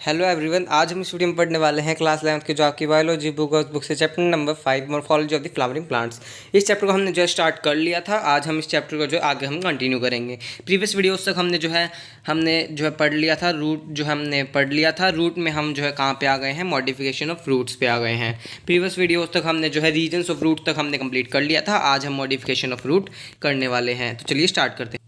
Hello everyone, आज हम इस वीडियो में पढ़ने वाले हैं क्लास 11th की जो आपकी बायोलॉजी बुक और बुक से chapter number 5 morphology of the flowering plants. इस चैप्टर को हमने जो स्टार्ट कर लिया था। आज हम इस चैप्टर को जो आगे हम कंटिन्यू करेंगे। प्रीवियस वीडियोस तक हमने जो है पढ़ लिया था रूट, जो हमने पढ़ लिया था रूट में हम जो है कहाँ पे आ गए हैं, मॉडिफिकेशन ऑफ रूट्स पे आ गए हैं। प्रीवियस वीडियोस तक हमने जो है रीजन्स ऑफ रूट तक हमने कंप्लीट कर लिया था। आज हम मॉडिफिकेशन ऑफ रूट करने वाले हैं, तो चलिए स्टार्ट करते हैं।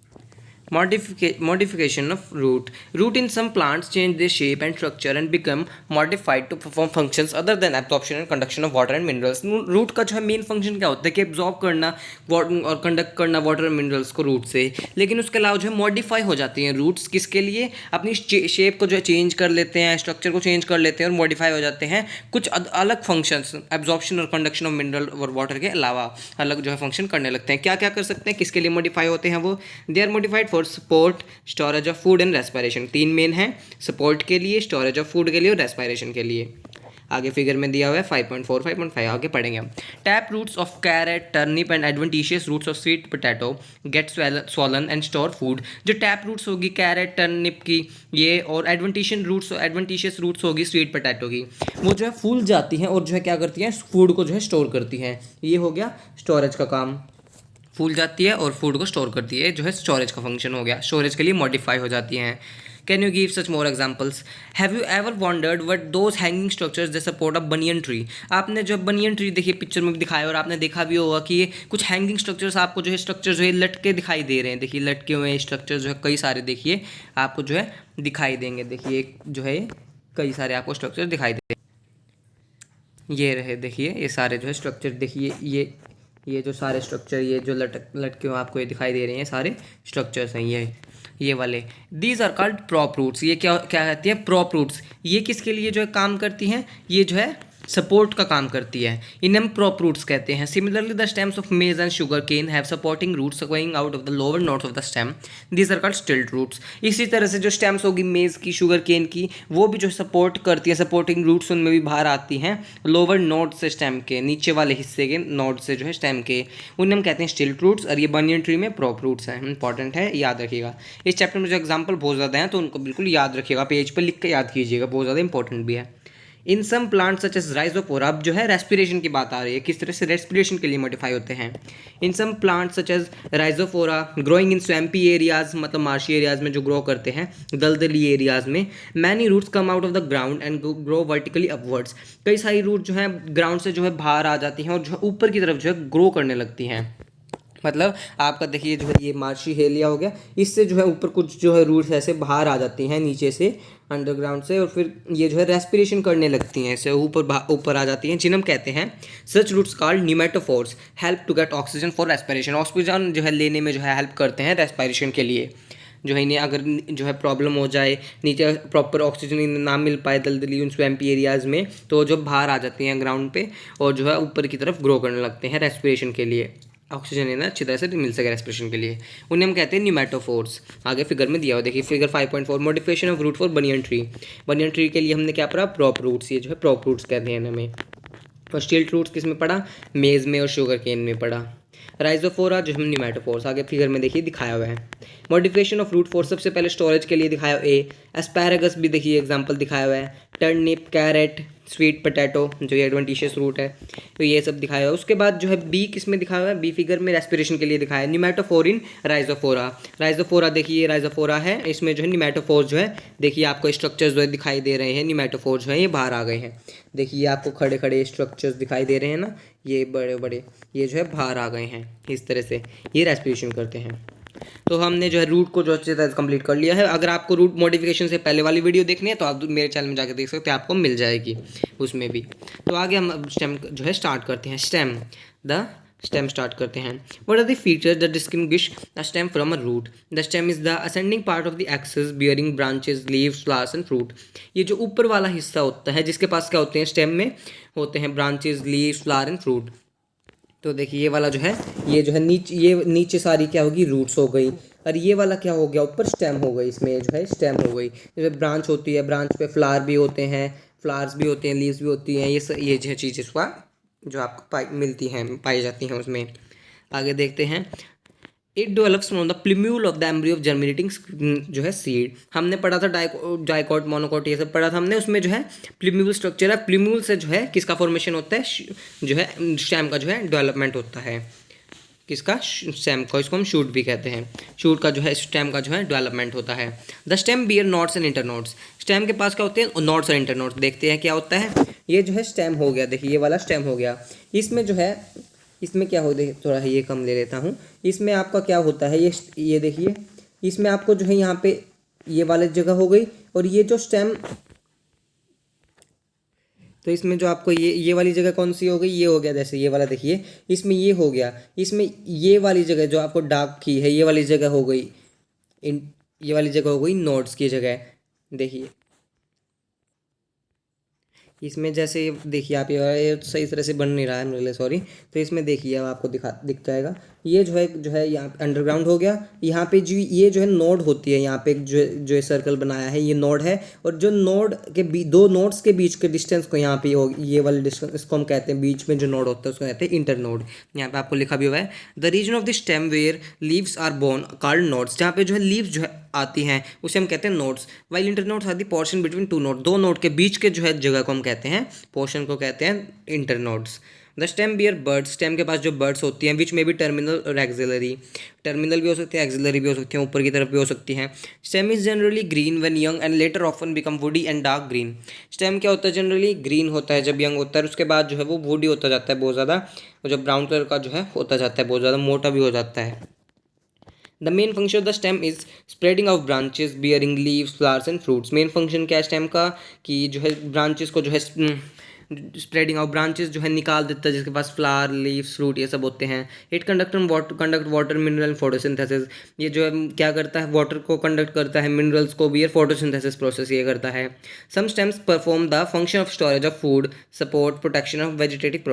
Modification of root. Root in some plants change their shape and structure and become modified to perform functions other than absorption and conduction of water and minerals. Root का जो है मेन फंक्शन क्या होता है कि absorb करना और conduct करना वाटर और मिनरल्स को रूट से, लेकिन उसके अलावा जो है मॉडिफाई हो जाती हैं रूट्स। किसके लिए? अपनी शेप को जो है चेंज कर लेते हैं, स्ट्रक्चर को चेंज कर लेते हैं और मॉडिफाई हो जाते हैं कुछ अलग फंक्शंस, एब्जॉर्प्शन और कंडक्शन ऑफ मिनरल और वाटर के अलावा अलग जो है फंक्शन करने लगते हैं। क्या क्या कर सकते हैं, किसके लिए मॉडिफाई होते हैं वो? They are modified for support, storage of food and respiration. तीन मेन है, सपोर्ट के लिए, स्टोरेज ऑफ फूड के लिए और रेस्पिरेशन के लिए। आगे फिगर में दिया हुआ है 5.4 5.5, आगे पढ़ेंगे हम। Tap roots of carrot, turnip and adventitious roots of sweet potato get swollen and store food. जो टैप रूट्स होगी कैरेट टर्निप की ये, और एडवेंटिशियस रूट्स होगी स्वीट पोटैटो की, वो जो है फूल जाती हैं और जो है क्या करती हैं, फूड को जो है स्टोर करती हैं। ये हो गया स्टोरेज का काम, फूल जाती है और फूड को स्टोर करती है, जो है स्टोरेज का फंक्शन हो गया। स्टोरेज के लिए मॉडिफाई हो जाती हैं। Can you give such more examples? Have you ever wandered what those hanging structures the support of banyan tree? आपने जब बनियन ट्री देखिए पिक्चर में भी दिखाया और आपने देखा भी होगा कि ये कुछ हैंगिंग स्ट्रक्चर्स, आपको जो है स्ट्रक्चर जो है लटके दिखाई दे रहे हैं। देखिए लटके हुए स्ट्रक्चर जो है कई सारे देखिए आपको जो है दिखाई देंगे। देखिए जो है कई सारे आपको स्ट्रक्चर दिखाई दे रहे हैं। ये रहे देखिए ये सारे जो है स्ट्रक्चर, देखिए ये जो सारे स्ट्रक्चर, ये जो लटके हुए आपको ये दिखाई दे रहे हैं, सारे स्ट्रक्चर्स हैं ये वाले। These are called prop roots. ये क्या क्या कहती है? Prop roots. ये किसके लिए जो है काम करती हैं? ये जो है सपोर्ट का काम करती है, इन्हें हम प्रॉप रूट्स कहते हैं। Similarly the stems of maize and sugarcane have supporting roots going out of the lower nodes of the stem, these are called stilt roots. इसी तरह से जो स्टेम्स होगी मेज की, शुगर केन की, वो भी जो सपोर्ट करती है, सपोर्टिंग रूट्स उनमें भी बाहर आती हैं लोअर नोड से, स्टेम के नीचे वाले हिस्से के नोड से जो है स्टेम के, उन्हें हम कहते हैं स्टिल्ट रूट्स। और ये बनियन ट्री में प्रॉप रूट्स हैं। इंपॉर्टेंट है, याद रखिएगा। इस चैप्टर में जो एग्जाम्पल बहुत ज़्यादा हैं तो उनको बिल्कुल याद रखिएगा, पेज पर लिख के याद कीजिएगा, बहुत ज़्यादा इंपॉर्टेंट भी है। In some plant such as Rhizophora, अब जो है रेस्पिरेशन की बात आ रही है, किस तरह से रेस्पिरेशन के लिए मॉडिफाई होते हैं। In some plant such as Rhizophora growing in swampy areas, मतलब मार्शी एरियाज में जो ग्रो करते हैं, दलदली एरियाज में, many roots come out of the ground and grow vertically upwards. कई सारी रूट जो है ग्राउंड से जो है बाहर आ जाती हैं और जो है ऊपर की तरफ जो है ग्रो करने लगती हैं। मतलब आपका देखिए जो है ये मार्शी एरिया हो गया, इससे जो है ऊपर कुछ जो है रूट्स ऐसे बाहर आ जाती हैं नीचे से, अंडरग्राउंड से, और फिर ये जो है रेस्पिरेशन करने लगती हैं, ऐसे ऊपर आ जाती हैं, जिन्हें हम कहते हैं such roots called pneumatophores help to get oxygen for respiration. Oxygen जो है लेने में जो है हेल्प करते हैं रेस्पिरेशन के लिए। जो है इन्हें अगर जो है प्रॉब्लम हो जाए, नीचे प्रॉपर ऑक्सीजन इन्हें ना मिल पाए दलदली उन स्वैम्पी एरियाज़ में, तो जो बाहर आ जाती हैं ग्राउंड पे और जो है ऊपर की तरफ ग्रो करने लगते हैं रेस्पिरेशन के लिए, ऑक्सीजन इन्हें अच्छी तरह से मिल सके रेस्पिरेशन के लिए, उन्हें हम कहते हैं न्यूमेटोफोर्स। आगे फिगर में दिया हुआ देखिए figure 5.4, modification of root for banyan tree. Banyan tree के लिए हमने क्या पढ़ा? Prop roots. ये जो है प्रॉप रूट्स कहते हैं हमें। और स्टिल्ट रूट्स किस में पढ़ा? मेज में और शुगर केन में पढ़ा। राइजोफोरा जो हम न्यूमेटोफोर्स, आगे फिगर में देखिए दिखाया हुआ है। मॉडिफिकेशन ऑफ रूट फोर्स सबसे पहले स्टोरेज के लिए दिखाया ए। एस्पैरागस भी देखिए एग्जांपल दिखाया हुआ है। टर्निप, कैरेट, स्वीट पोटैटो जो ये एडवेंटिशियस रूट है, तो ये सब दिखाया हुआ है। उसके बाद जो है बी किस में दिखाया हुआ है? बी फिगर में रेस्पिरेशन के लिए दिखाया है। न्यूमेटोफोर इन राइजोफोरा। राइजोफोरा देखिए ये राइजोफोरा है, इसमें जो है न्यूमेटोफोर जो है देखिए आपको स्ट्रक्चर्स जो है दिखाई दे रहे हैं, न्यूमेटोफोर जो है ये बाहर आ गए हैं। देखिए आपको खड़े खड़े स्ट्रक्चर्स दिखाई दे रहे हैं ना, ये बड़े बड़े, ये जो है बाहर आ गए हैं। इस तरह से ये रेस्पिरेशन करते हैं। तो हमने जो है रूट को जो अच्छे तरह से कंप्लीट कर लिया है। अगर आपको रूट मॉडिफिकेशन से पहले वाली वीडियो देखनी है तो आप मेरे चैनल में जाकर देख सकते हैं, आपको मिल जाएगी उसमें भी। तो आगे हम अब स्टेम जो है स्टार्ट करते हैं। स्टेम स्टार्ट करते हैं। What are the features that distinguish a stem from a root? The stem is the ascending part of the axis bearing branches, leaves, flowers and fruit. ये जो ऊपर वाला हिस्सा होता है जिसके पास क्या होते हैं, स्टेम में होते हैं branches, leaves, flower and fruit. तो देखिए ये वाला जो है, ये जो है नीचे सारी क्या होगी, रूट्स हो गई, और ये वाला क्या हो गया, ऊपर स्टेम हो गई। इसमें जो है स्टेम हो गई। जैसे ब्रांच होती है, ब्रांच पे फ्लावर भी होते हैं, फ्लावर्स भी होते हैं, लीव्स भी होती हैं, ये जो चीज़ इसका जो आपको मिलती हैं, पाई जाती हैं उसमें। आगे देखते हैं। It develops from the plumule of the embryo of germinating जो है सीड। हमने पढ़ा था डाइकॉट मोनोकॉट ये सब पढ़ा था हमने, उसमें जो है प्लिम्यूल स्ट्रक्चर है, प्लिम्यूल से जो है किसका फॉर्मेशन होता है, जो है स्टेम का जो है डेवलपमेंट होता है, किसका, स्टेम को, इसको हम शूट भी कहते हैं, शूट का जो है स्टेम का जो है डेवलपमेंट होता है। The stem bear nodes and internodes, stem के पास क्या होते हैं, नोड्स और इंटरनोड्स। देखते हैं क्या होता है। ये जो है स्टेम हो गया, देखिए ये वाला स्टेम हो गया। इसमें जो है, इसमें क्या हो, देखिए थोड़ा ये कम ले लेता हूँ। इसमें आपका क्या होता है, ये देखिए, इसमें आपको जो है यहाँ पे ये वाली जगह हो गई, और ये जो स्टेम, तो इसमें जो आपको ये वाली जगह कौन सी हो गई, ये हो गया, जैसे ये वाला देखिए, इसमें ये हो गया, इसमें ये वाली जगह जो आपको डार्क की है, ये वाली जगह हो गई, ये वाली जगह हो गई नोड्स की जगह। देखिए इसमें जैसे देखिए आप, ये सही तरह से बन नहीं रहा है मेरे लिए, सॉरी। तो इसमें देखिए अब आपको दिख जाएगा, ये जो है यहाँ अंडरग्राउंड हो गया। यहाँ पे जो ये जो है नोड होती है, यहाँ पे जो सर्कल बनाया है ये नोड है, और जो नोड के दो नोड्स के बीच के डिस्टेंस को यहाँ पे ये वाले डिस्टेंस, इसको हम कहते हैं, बीच में जो नोड होता है उसको कहते हैं इंटर नोड। यहाँ पे आपको लिखा भी हुआ है, the region of the stem where leaves are born called nodes, जहाँ पे जो है लीव्स जो है आती हैं उसे हम कहते हैं nodes. While internodes are the portion between two node, दो नोड के बीच के जो है जगह को हम कहते हैं, पोर्शन को कहते हैं internodes. The stem bear buds, stem के पास जो बर्ड्स होती हैं, विच में भी टर्मिनल और एक्सिलरी, टर्मिनल भी हो सकती है, एक्सिलरी भी हो सकती है, ऊपर की तरफ भी हो सकती हैं। Stem is generally green when young and later often become woody and dark green. Stem क्या होता है, जनरली ग्रीन होता है जब यंग होता है, उसके बाद जो है वो वुडी होता जाता है बहुत ज़्यादा, और जब ब्राउन कलर का जो है होता जाता है, बहुत ज़्यादा मोटा भी हो जाता है। The main function of the stem is spreading of branches bearing leaves flowers and fruits. Main function क्या है स्टेम का, कि जो है ब्रांचेस को जो है स्प्रेडिंग ऑफ ब्रांचेस जो है निकाल देता है, जिसके पास फ्लावर लीव्स फ्रूट ये सब होते हैं। It conduct water mineral photosynthesis, ये जो है क्या करता है, वाटर को कंडक्ट करता है, मिनरल्स को भी, फोटोसिंथेसिस प्रोसेस ये करता है। Some stems perform the function of storage of food, support, protection of vegetative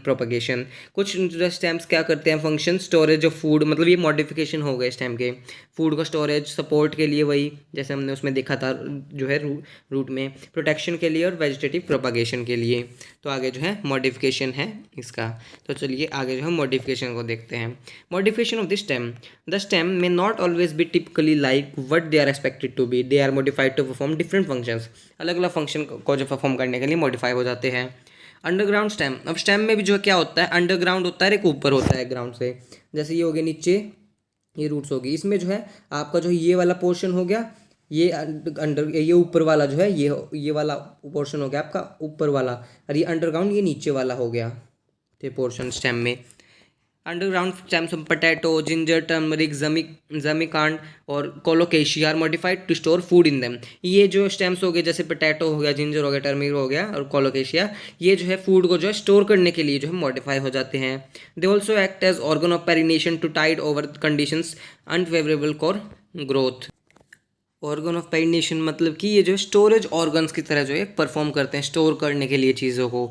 propagation. कुछ स्टेम्स क्या करते हैं फंक्शन, स्टोरेज ऑफ फूड, मतलब ये मॉडिफिकेशन हो गए स्टेम के, फूड का स्टोरेज, सपोर्ट के लिए, वही जैसे हमने उसमें देखा था जो है रूट में, प्रोटेक्शन के लिए और वेजिटेटिव प्रोपगेशन के लिए। तो आगे जो है मॉडिफिकेशन है इसका। तो चलिए आगे जो है मॉडिफिकेशन को देखते हैं। Modification of the stem, the stem may not always be typically like what they are expected to be, they are modified to perform different functions. अलग अलग फंक्शन को जो परफॉर्म करने के लिए मॉडिफाई हो जाते हैं। अंडरग्राउंड स्टेम, अब स्टेम में भी जो क्या होता है, अंडरग्राउंड होता है, एक ऊपर होता है ग्राउंड से, जैसे ये हो गया नीचे, ये रूट्स होगी, इसमें जो है आपका जो ये वाला पोर्शन हो गया, ये ये ऊपर वाला जो है, ये वाला पोर्शन हो गया आपका ऊपर वाला, और ये अंडरग्राउंड ये नीचे वाला हो गया, ये पोर्शन स्टेम में। Underground stems potato, ginger, turmeric, जमिकांड और colocasia are modified to store food in them. ये जो स्टेम्स हो गए, जैसे पोटैटो हो गया, जिंजर हो गया, टर्मरिक हो गया और कोलोकेशिया, ये जो है फूड को जो है स्टोर करने के लिए जो है मॉडिफाई हो जाते हैं। They also act as organ of perennation to tide over conditions unfavourable for growth. Organ of perennation मतलब कि ये जो स्टोरेज ऑर्गन्स की तरह जो है परफॉर्म करते हैं, स्टोर करने के लिए चीज़ों को,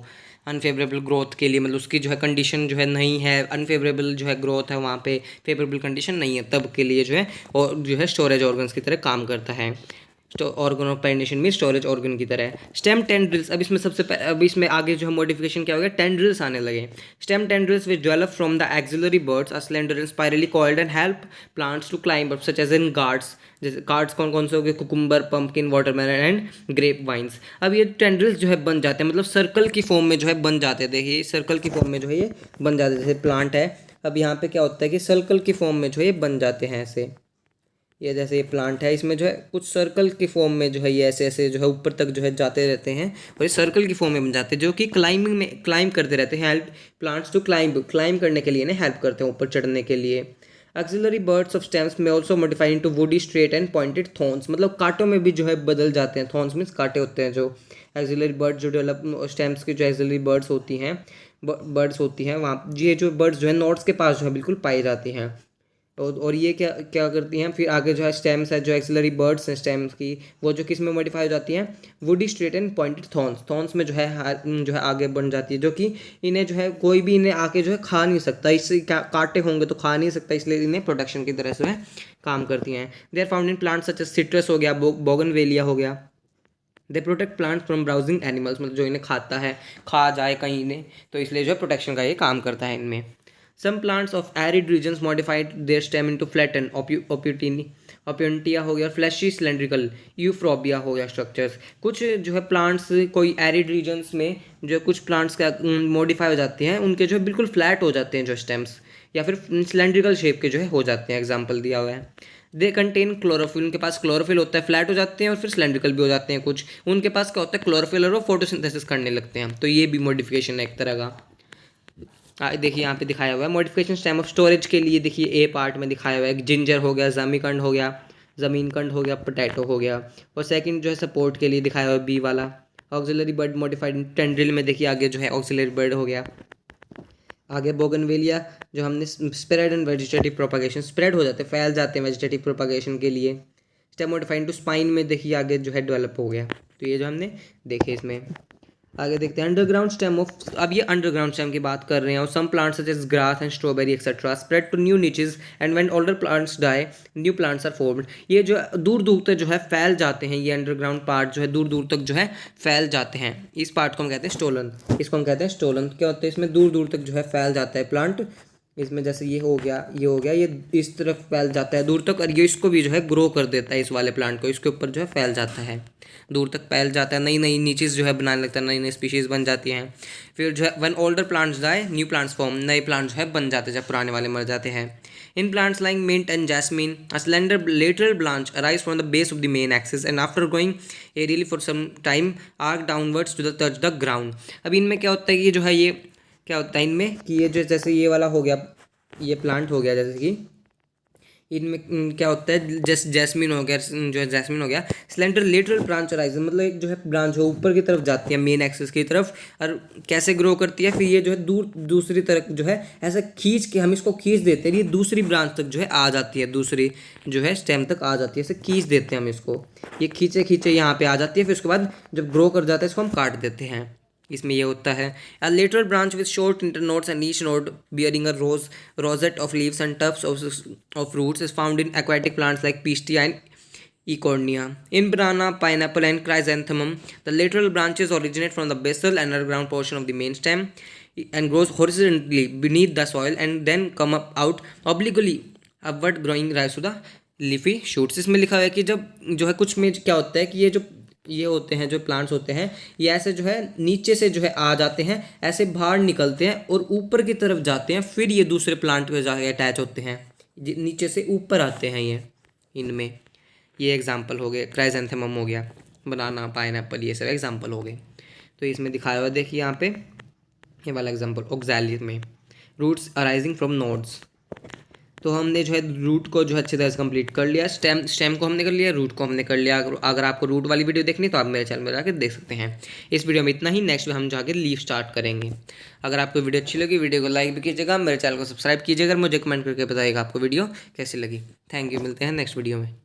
अनफेवरेबल ग्रोथ के लिए, मतलब उसकी जो है कंडीशन जो है नहीं है, अनफेवरेबल जो है ग्रोथ है वहाँ पे, फेवरेबल कंडीशन नहीं है, तब के लिए जो है और जो है स्टोरेज ऑर्गन्स की तरह काम करता है। ऑर्गन ऑफ पेरिनेशन में स्टोरेज ऑर्गन की तरह। स्टेम टेंड्रिल्स, अब इसमें अब इसमें आगे जो है मॉडिफिकेशन क्या हो गया, टेंड्रिल्स आने लगे। Stem tendrils which develop from the axillary buds are slender and spirally coiled and help plants to climb up such as in gourds. जैसे गार्ड्स कौन कौन से हो गए, cucumber, pumpkin, watermelon and grape vines. अब ये टेंड्रिल्स जो है बन जाते हैं, मतलब सर्कल की फॉर्म में जो है बन जाते हैं। देखिए सर्कल की फॉर्म में जो है ये बन जाते हैं, जैसे प्लांट है, अब यहाँ पे क्या होता है कि सर्कल की फॉर्म में जो है ये बन जाते हैं ऐसे। ये जैसे ये प्लांट है, इसमें जो है कुछ सर्कल की फॉर्म में जो है ये ऐसे ऐसे जो है ऊपर तक जो है जाते रहते हैं, और ये सर्कल की फॉर्म में बन जाते हैं, जो कि क्लाइंबिंग में क्लाइंब करते रहते हैं, हेल्प प्लांट्स टू क्लाइंब करने के लिए ना हेल्प करते हैं, ऊपर चढ़ने के लिए। एक्सिलरी बर्ड्स ऑफ स्टेम्स में also modified into woody straight and pointed thorns, मतलब कांटों में भी जो है बदल जाते हैं। थॉर्न्स मीन्स कांटे होते हैं, जो एक्सिलरी बर्ड्स जो डेवलप स्टेम्स की जो एक्सिलरी बर्ड्स होती हैं वहाँ ये जो बर्ड्स जो है नोड्स के पास जो है बिल्कुल पाई जाती हैं। और ये क्या क्या करती हैं फिर आगे जो है स्टेम्स है, जो एक्सिलरी बर्ड्स हैं स्टेम्स की, वो जो किस में मॉडिफाई हो जाती हैं, woody straight and pointed thorns में जो है आगे बन जाती है, जो कि इन्हें जो है कोई भी इन्हें आके जो है खा नहीं सकता, इससे कांटे होंगे तो खा नहीं सकता, इसलिए इन्हें प्रोटेक्शन की तरह से है काम करती हैं। They are found in plants such as citrus हो गया, बोगनवेलिया हो गया। They protect plants from browsing animals, मतलब जो इन्हें खाता है, खा जाए कहीं इन्हें, तो इसलिए जो है प्रोटेक्शन का ये काम करता है इनमें। Some plants of arid regions modified their stem into flatten Opuntia हो गया, फ्लैशी सिलेंड्रिकल यूफ्रोबिया हो गया स्ट्रक्चर्स। कुछ जो है प्लांट्स कोई एरिड रीजन्स में जो कुछ प्लांट्स का मॉडिफाई हो जाते हैं, उनके जो है बिल्कुल फ्लैट हो जाते हैं जो स्टेम्स, या फिर सिलेंड्रिकल शेप के जो है हो जाते हैं। एग्जाम्पल दिया हुआ है। दे कंटेन क्लोरोफिल, उनके पास क्लोरोफिल होता है, फ्लैट हो जाते हैं और फिर सिलेंड्रिकल भी हो जाते हैं। कुछ उनके पास क्या होता है, क्लोरोफिल और वो फोटोसिंथेसिस करने लगते हैं, तो ये भी मॉडिफिकेशन है एक तरह का। देखिए यहाँ पे दिखाया हुआ है मॉडिफिकेशन स्टेम ऑफ स्टोरेज के लिए। देखिए ए पार्ट में दिखाया हुआ है, जिंजर हो गया, जमीकंड हो गया, जमीन कंड हो गया, पोटैटो हो गया। और सेकंड जो है सपोर्ट के लिए दिखाया हुआ है बी वाला। ऑक्सिलरी बर्ड मॉडिफाइड टेंड्रिल में देखिए आगे जो है ऑक्सिलरी बर्ड हो गया। आगे बोगनवेलिया जो हमने spread and vegetative propagation, spread हो जाते हैं, फैल जाते हैं वेजिटेटिव प्रोपागेशन के लिए। स्टेम मॉडिफाइड टू स्पाइन में देखिए आगे जो है डेवलप हो गया। तो ये जो हमने देखे इसमें। आगे देखते हैं अंडरग्राउंड स्टेम ऑफ, अब ये अंडरग्राउंड स्टेम की बात कर रहे हैं। और some plants such as grass and strawberry etcetera spread to new niches and when older plants die new plants are formed. ये जो दूर दूर तक जो है फैल जाते हैं, ये अंडरग्राउंड पार्ट जो है दूर दूर तक जो है फैल जाते हैं। इस पार्ट को हम कहते हैं स्टोलन, इसको हम कहते हैं स्टोलन। क्या होता है, इसमें दूर दूर तक जो है फैल जाता है प्लांट। इसमें जैसे ये हो गया, ये हो गया, ये इस तरफ फैल जाता है दूर तक, और ये इसको भी जो है ग्रो कर देता है, इस वाले प्लांट को, इसके ऊपर जो है फैल जाता है, दूर तक फैल जाता है, नई नई नीचेस जो है बनाने लगता है, नई नई स्पीशीज़ बन जाती हैं। फिर जो है when older plants die new plants form, नए प्लांट जो है बन जाते हैं जब पुराने वाले मर जाते हैं। In plants like mint and jasmine a slender lateral branch arise from the base of the main axis and after going aerially for some time arch downwards to the touch the ground. अब इनमें क्या होता है कि ये जो है, ये क्या होता है इनमें कि ये जो जैसे ये वाला हो गया, ये प्लांट हो गया, जैसे कि इनमें क्या होता है, जैस्मिन हो गया, जो है जैस्मिन हो गया, स्लेंडर लेटरल ब्रांच अराइज, मतलब एक जो है ब्रांच हो ऊपर की तरफ जाती है मेन एक्सिस की तरफ, और कैसे ग्रो करती है, फिर ये जो है दूसरी तरफ जो है ऐसे खींच के हम इसको खींच देते हैं, ये दूसरी ब्रांच तक जो है आ जाती है, दूसरी जो है स्टेम तक आ जाती है, ऐसे खींच देते हैं हम इसको, ये खींचे खींचे यहाँ पे आ जाती है, फिर उसके बाद जब ग्रो कर जाता है इसको हम काट देते हैं। इसमें ये होता है a lateral branch with short internodes and each node bearing a rosette of leaves and tufts of roots is found in aquatic plants like pistia and Ecornia. In banana, pineapple, and chrysanthemum, the lateral branches originate from the basal and underground portion of the main stem and grows horizontally beneath the soil and then come out obliquely upward, growing rise to the leafy shoots. इसमें लिखा हुआ है कि जब जो है कुछ में क्या होता है कि ये होते हैं जो प्लांट्स होते हैं, ये ऐसे जो है नीचे से जो है आ जाते हैं, ऐसे बाहर निकलते हैं और ऊपर की तरफ जाते हैं, फिर ये दूसरे प्लांट पे जाके अटैच होते हैं, नीचे से ऊपर आते हैं ये इनमें। ये एग्जांपल हो गए, क्राइजेंथेमम हो गया, बनाना, पाइनएप्पल, ये सब एग्जांपल हो गए। तो इसमें दिखाया हुआ देखिए यहाँ पे ये वाला एग्जांपल ऑक्सैलियर में, रूट्स अराइजिंग फ्रॉम नोड्स। तो हमने जो है रूट को जो है अच्छी तरह से कंप्लीट कर लिया, स्टेम को हमने कर लिया, रूट को हमने कर लिया। अगर आपको रूट वाली वीडियो देखनी तो आप मेरे चैनल में जाकर देख सकते हैं। इस वीडियो में इतना ही, नेक्स्ट में हम जाके लीव स्टार्ट करेंगे। अगर आपको वीडियो अच्छी लगी, वीडियो को लाइक भी कीजिएगा, मेरे चैनल को सब्सक्राइब कीजिएगा, मुझे कमेंट करके बताइएगा आपको वीडियो कैसी लगी। थैंक यू, मिलते हैं नेक्स्ट वीडियो में।